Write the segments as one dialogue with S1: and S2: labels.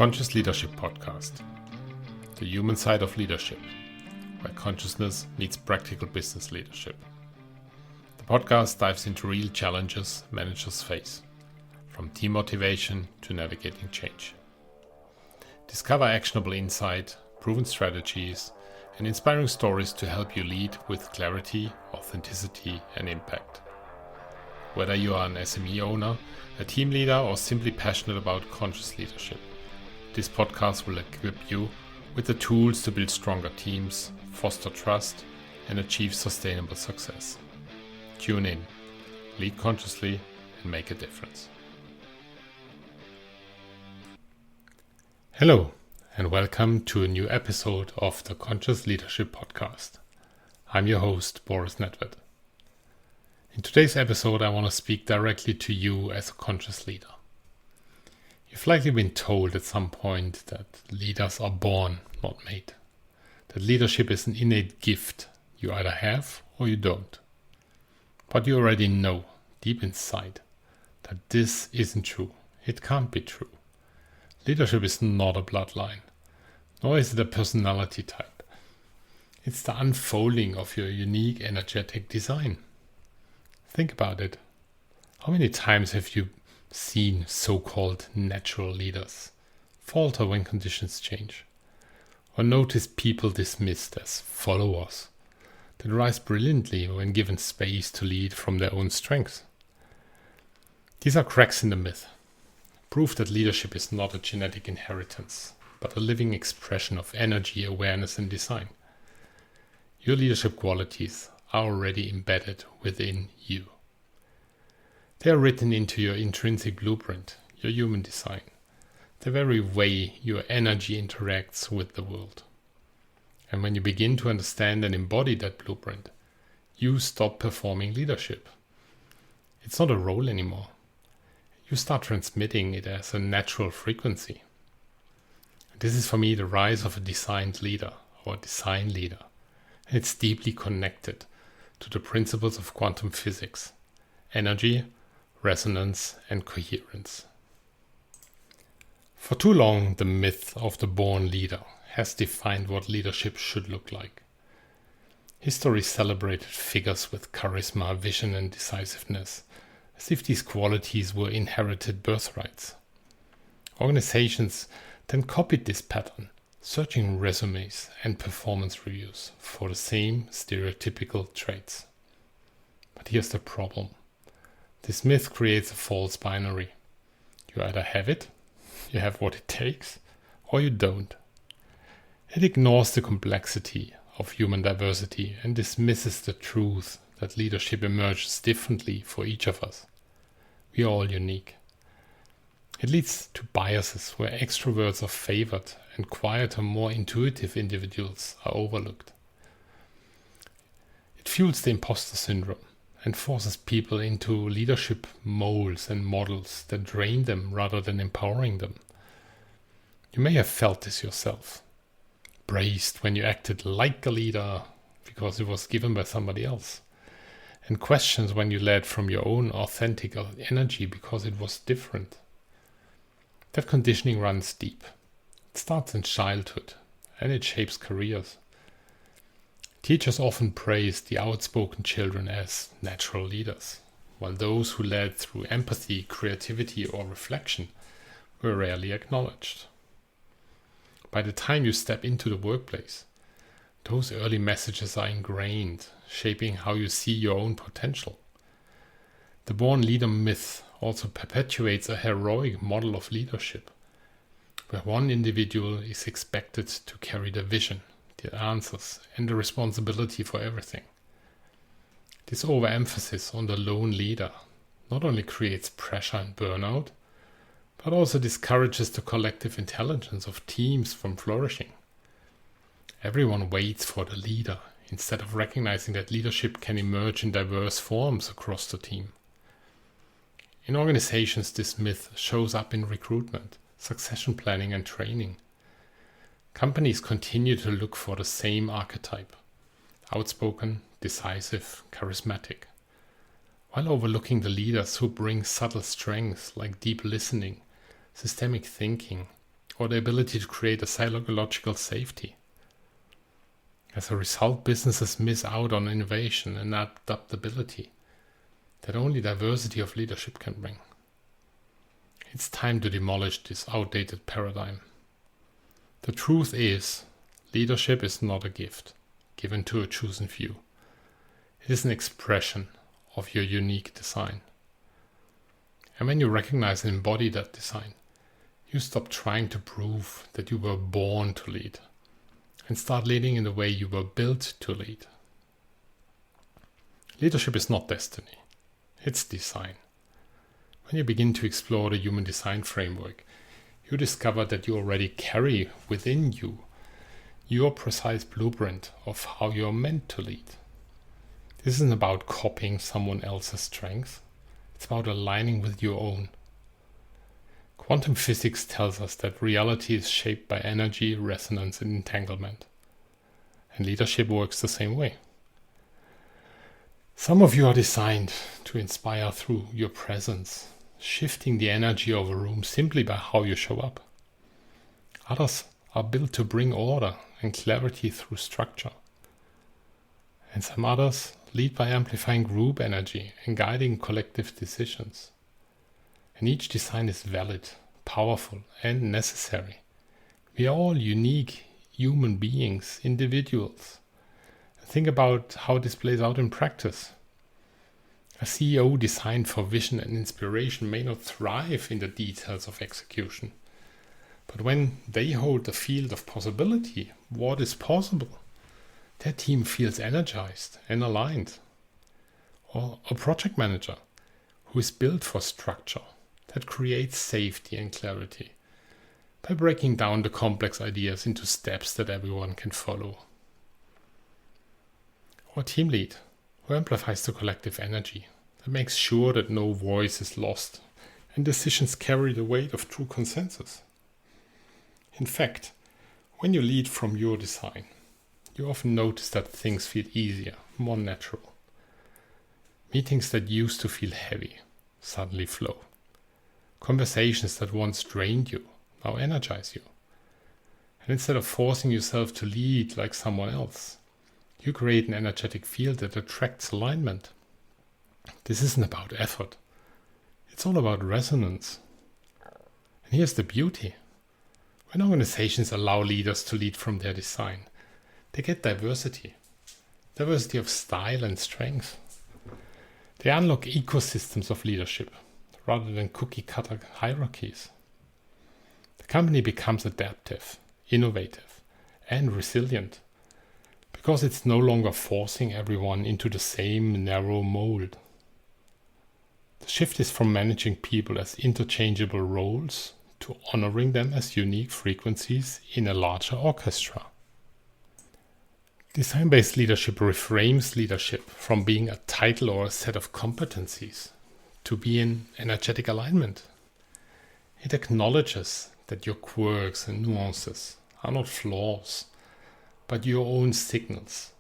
S1: Conscious Leadership Podcast, the human side of leadership, where consciousness meets practical business leadership. The podcast dives into real challenges managers face, from team motivation to navigating change. Discover actionable insight, proven strategies, and inspiring stories to help you lead with clarity, authenticity, and impact. Whether you are an SME owner, a team leader, or simply passionate about conscious leadership, this podcast will equip you with the tools to build stronger teams, foster trust, and achieve sustainable success. Tune in, lead consciously, and make a difference. Hello, and welcome to a new episode of the Conscious Leadership Podcast. I'm your host, Boris Nedved. In today's episode, I want to speak directly to you as a conscious leader. You've likely been told at some point that leaders are born, not made. That leadership is an innate gift you either have or you don't. But you already know, deep inside, that this isn't true. It can't be true. Leadership is not a bloodline, nor is it a personality type. It's the unfolding of your unique, energetic design. Think about it. How many times have you seen so-called natural leaders falter when conditions change? Or noticed people dismissed as followers that rise brilliantly when given space to lead from their own strengths? These are cracks in the myth. Proof that leadership is not a genetic inheritance, but a living expression of energy, awareness, and design. Your leadership qualities are already embedded within you. They are written into your intrinsic blueprint, your human design, the very way your energy interacts with the world. And when you begin to understand and embody that blueprint, you stop performing leadership. It's not a role anymore. You start transmitting it as a natural frequency. This is for me the rise of a designed leader or design leader. And it's deeply connected to the principles of quantum physics, energy, resonance, and coherence. For too long, the myth of the born leader has defined what leadership should look like. History celebrated figures with charisma, vision, and decisiveness, as if these qualities were inherited birthrights. Organizations then copied this pattern, searching resumes and performance reviews for the same stereotypical traits. But here's the problem. This myth creates a false binary. You either have it, you have what it takes, or you don't. It ignores the complexity of human diversity and dismisses the truth that leadership emerges differently for each of us. We are all unique. It leads to biases where extroverts are favored and quieter, more intuitive individuals are overlooked. It fuels the imposter syndrome and forces people into leadership molds and models that drain them rather than empowering them. You may have felt this yourself. Praised when you acted like a leader because it was given by somebody else. And questions when you led from your own authentic energy because it was different. That conditioning runs deep. It starts in childhood and it shapes careers. Teachers often praise the outspoken children as natural leaders, while those who led through empathy, creativity, or reflection were rarely acknowledged. By the time you step into the workplace, those early messages are ingrained, shaping how you see your own potential. The born leader myth also perpetuates a heroic model of leadership, where one individual is expected to carry the vision, the answers, and the responsibility for everything. This overemphasis on the lone leader not only creates pressure and burnout, but also discourages the collective intelligence of teams from flourishing. Everyone waits for the leader instead of recognizing that leadership can emerge in diverse forms across the team. In organizations, this myth shows up in recruitment, succession planning, and training. Companies continue to look for the same archetype: outspoken, decisive, charismatic, while overlooking the leaders who bring subtle strengths like deep listening, systemic thinking, or the ability to create a psychological safety. As a result, businesses miss out on innovation and adaptability that only diversity of leadership can bring. It's time to demolish this outdated paradigm. The truth is, leadership is not a gift given to a chosen few. It is an expression of your unique design. And when you recognize and embody that design, you stop trying to prove that you were born to lead and start leading in the way you were built to lead. Leadership is not destiny, it's design. When you begin to explore the human design framework, you discover that you already carry within you your precise blueprint of how you are meant to lead. This isn't about copying someone else's strength. It's about aligning with your own. Quantum physics tells us that reality is shaped by energy, resonance, and entanglement. And leadership works the same way. Some of you are designed to inspire through your presence, shifting the energy of a room simply by how you show up. Others are built to bring order and clarity through structure. And some others lead by amplifying group energy and guiding collective decisions. And each design is valid, powerful, and necessary. We are all unique human beings, individuals. Think about how this plays out in practice. A CEO designed for vision and inspiration may not thrive in the details of execution. But when they hold the field of possibility, what is possible, their team feels energized and aligned. Or a project manager who is built for structure that creates safety and clarity by breaking down the complex ideas into steps that everyone can follow. Or a team lead who amplifies the collective energy that makes sure that no voice is lost and decisions carry the weight of true consensus. In fact, when you lead from your design, you often notice that things feel easier, more natural. Meetings that used to feel heavy suddenly flow. Conversations that once drained you now energize you. And instead of forcing yourself to lead like someone else, you create an energetic field that attracts alignment. This isn't about effort. It's all about resonance. And here's the beauty. When organizations allow leaders to lead from their design, they get diversity. Diversity of style and strength. They unlock ecosystems of leadership rather than cookie-cutter hierarchies. The company becomes adaptive, innovative, and resilient because it's no longer forcing everyone into the same narrow mold. The shift is from managing people as interchangeable roles to honoring them as unique frequencies in a larger orchestra. Design-based leadership reframes leadership from being a title or a set of competencies to be in energetic alignment. It acknowledges that your quirks and nuances are not flaws, but your own signals.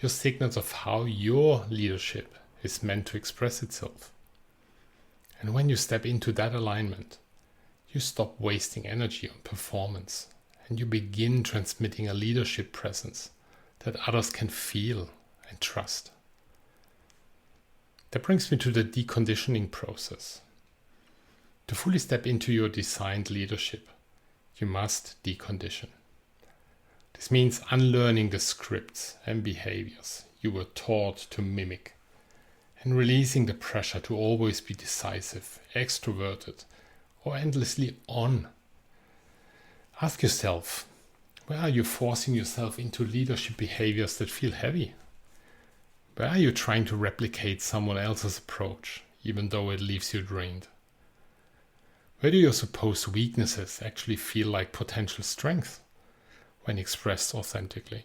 S1: Your signals of how your leadership is meant to express itself. And when you step into that alignment, you stop wasting energy on performance and you begin transmitting a leadership presence that others can feel and trust. That brings me to the deconditioning process. To fully step into your designed leadership, you must decondition. This means unlearning the scripts and behaviors you were taught to mimic and releasing the pressure to always be decisive, extroverted, or endlessly on. Ask yourself, where are you forcing yourself into leadership behaviors that feel heavy? Where are you trying to replicate someone else's approach, even though it leaves you drained? Where do your supposed weaknesses actually feel like potential strength when expressed authentically?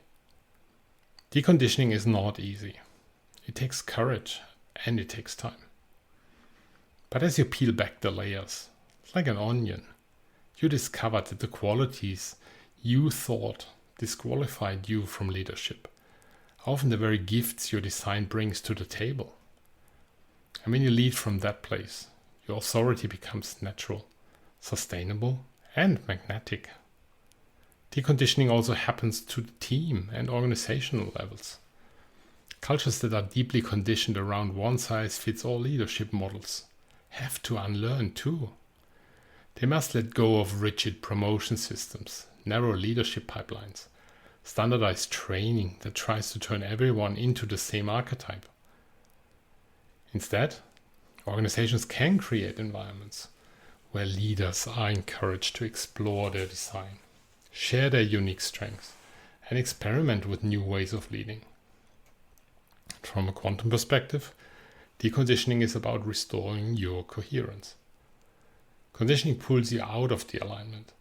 S1: Deconditioning is not easy. It takes courage and it takes time. But as you peel back the layers, like an onion, you discover that the qualities you thought disqualified you from leadership are often the very gifts your design brings to the table. And when you lead from that place, your authority becomes natural, sustainable, and magnetic. Deconditioning also happens to the team and organizational levels. Cultures that are deeply conditioned around one-size-fits-all leadership models have to unlearn too. They must let go of rigid promotion systems, narrow leadership pipelines, standardized training that tries to turn everyone into the same archetype. Instead, organizations can create environments where leaders are encouraged to explore their design, share their unique strengths, and experiment with new ways of leading. From a quantum perspective, deconditioning is about restoring your coherence. Conditioning pulls you out of the alignment.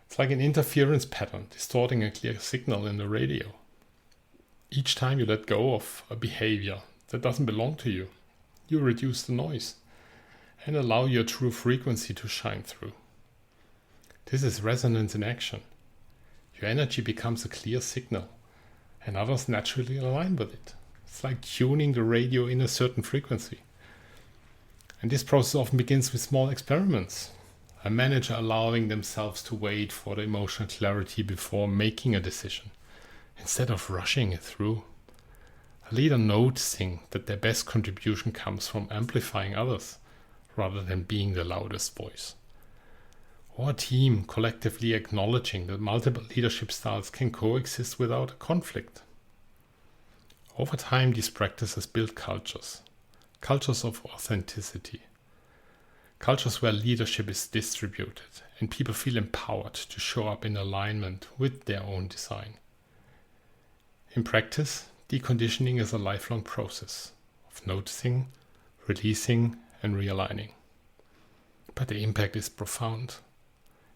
S1: It's like an interference pattern distorting a clear signal in the radio. Each time you let go of a behavior that doesn't belong to you, you reduce the noise and allow your true frequency to shine through. This is resonance in action. Your energy becomes a clear signal, and others naturally align with it. It's like tuning the radio in a certain frequency. And this process often begins with small experiments. A manager allowing themselves to wait for the emotional clarity before making a decision, instead of rushing it through. A leader noticing that their best contribution comes from amplifying others, rather than being the loudest voice. Or a team collectively acknowledging that multiple leadership styles can coexist without a conflict. Over time, these practices build cultures of authenticity, cultures where leadership is distributed and people feel empowered to show up in alignment with their own design. In practice, deconditioning is a lifelong process of noticing, releasing, and realigning. But the impact is profound.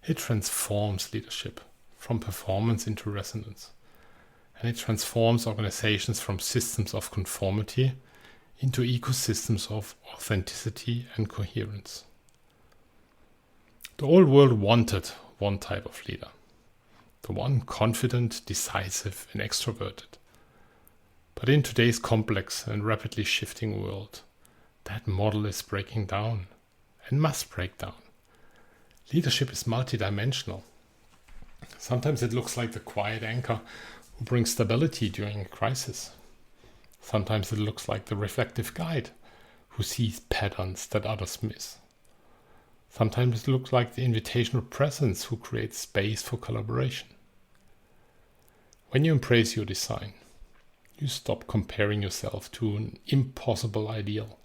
S1: It transforms leadership from performance into resonance. And it transforms organizations from systems of conformity into ecosystems of authenticity and coherence. The old world wanted one type of leader, the one confident, decisive, and extroverted. But in today's complex and rapidly shifting world, that model is breaking down and must break down. Leadership is multidimensional. Sometimes it looks like the quiet anchor who brings stability during a crisis. Sometimes it looks like the reflective guide who sees patterns that others miss. Sometimes it looks like the invitational presence who creates space for collaboration. When you embrace your design, you stop comparing yourself to an impossible ideal,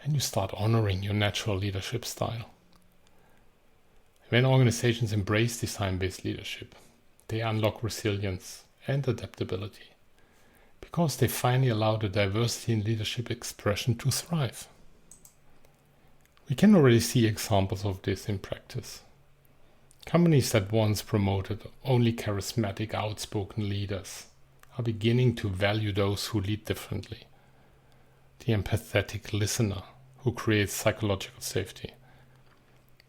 S1: and you start honoring your natural leadership style. When organizations embrace design-based leadership, they unlock resilience and adaptability, because they finally allow the diversity in leadership expression to thrive. We can already see examples of this in practice. Companies that once promoted only charismatic, outspoken leaders are beginning to value those who lead differently. The empathetic listener who creates psychological safety.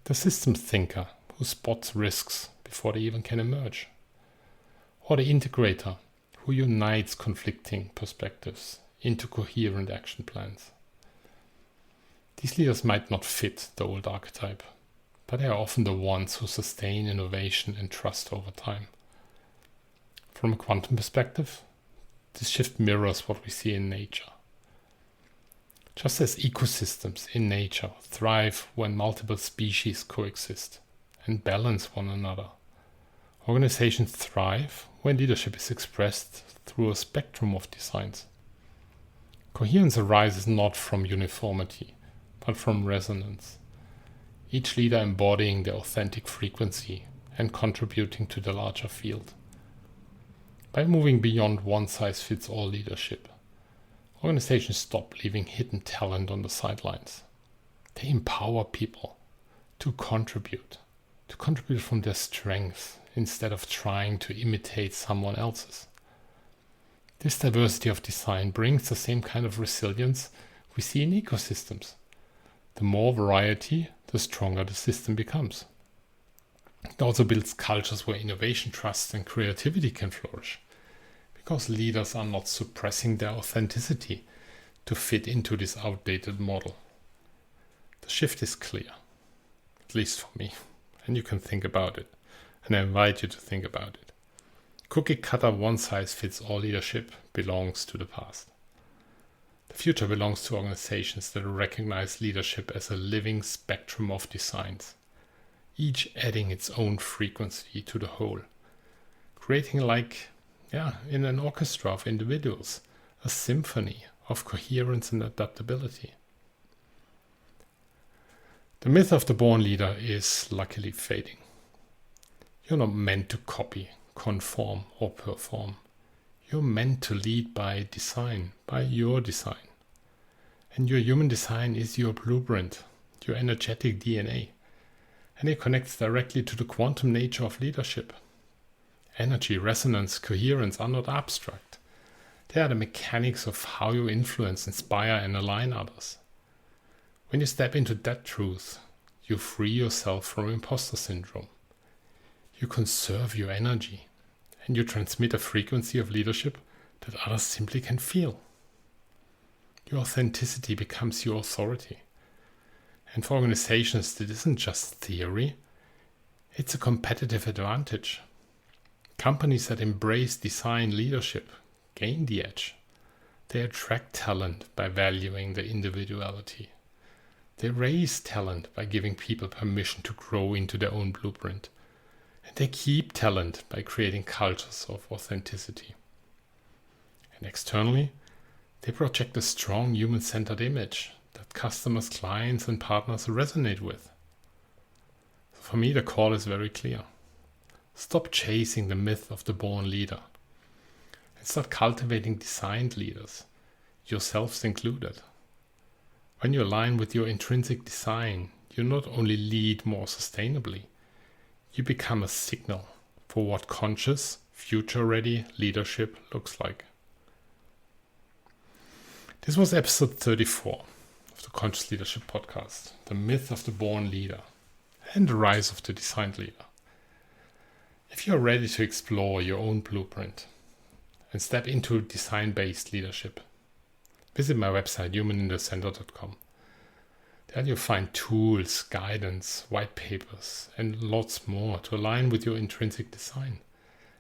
S1: The systems thinker who spots risks before they even can emerge. Or the integrator who unites conflicting perspectives into coherent action plans. These leaders might not fit the old archetype, but they are often the ones who sustain innovation and trust over time. From a quantum perspective, this shift mirrors what we see in nature. Just as ecosystems in nature thrive when multiple species coexist and balance one another, organizations thrive when leadership is expressed through a spectrum of designs. Coherence arises not from uniformity, but from resonance. Each leader embodying their authentic frequency and contributing to the larger field. By moving beyond one-size-fits-all leadership, organizations stop leaving hidden talent on the sidelines. They empower people to contribute from their strengths instead of trying to imitate someone else's. This diversity of design brings the same kind of resilience we see in ecosystems. The more variety, the stronger the system becomes. It also builds cultures where innovation, trust, and creativity can flourish, because leaders are not suppressing their authenticity to fit into this outdated model. The shift is clear, at least for me. and you can think about it. And I invite you to think about it. Cookie cutter one-size-fits-all leadership belongs to the past. The future belongs to organizations that recognize leadership as a living spectrum of designs, each adding its own frequency to the whole, creating in an orchestra of individuals, a symphony of coherence and adaptability. The myth of the born leader is luckily fading. You're not meant to copy, conform, or perform. You're meant to lead by design, by your design. And your human design is your blueprint, your energetic DNA. And it connects directly to the quantum nature of leadership. Energy, resonance, coherence are not abstract. They are the mechanics of how you influence, inspire, and align others. When you step into that truth, you free yourself from imposter syndrome. You conserve your energy, and you transmit a frequency of leadership that others simply can feel. Your authenticity becomes your authority. And for organizations, this isn't just theory, it's a competitive advantage. Companies that embrace design leadership gain the edge. They attract talent by valuing the individuality. They raise talent by giving people permission to grow into their own blueprint. And they keep talent by creating cultures of authenticity. And externally, they project a strong human-centered image that customers, clients, and partners resonate with. For me, the call is very clear. Stop chasing the myth of the born leader and start cultivating designed leaders, yourselves included. When you align with your intrinsic design, you not only lead more sustainably, you become a signal for what conscious, future-ready leadership looks like. This was episode 34 of the Conscious Leadership Podcast, the myth of the born leader and the rise of the designed leader. If you are ready to explore your own blueprint and step into design-based leadership, visit my website, humaninthecenter.com. There you'll find tools, guidance, white papers, and lots more to align with your intrinsic design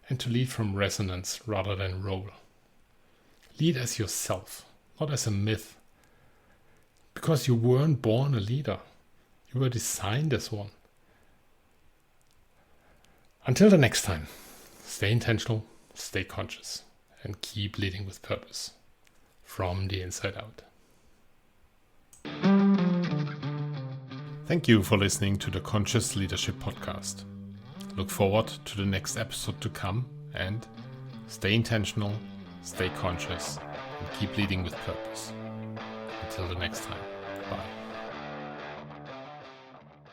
S1: and to lead from resonance rather than role. Lead as yourself, not as a myth. Because you weren't born a leader, you were designed as one. Until the next time, stay intentional, stay conscious, and keep leading with purpose from the inside out. Thank you for listening to the Conscious Leadership Podcast. Look forward to the next episode to come and stay intentional, stay conscious, and keep leading with purpose. Until the next time, bye.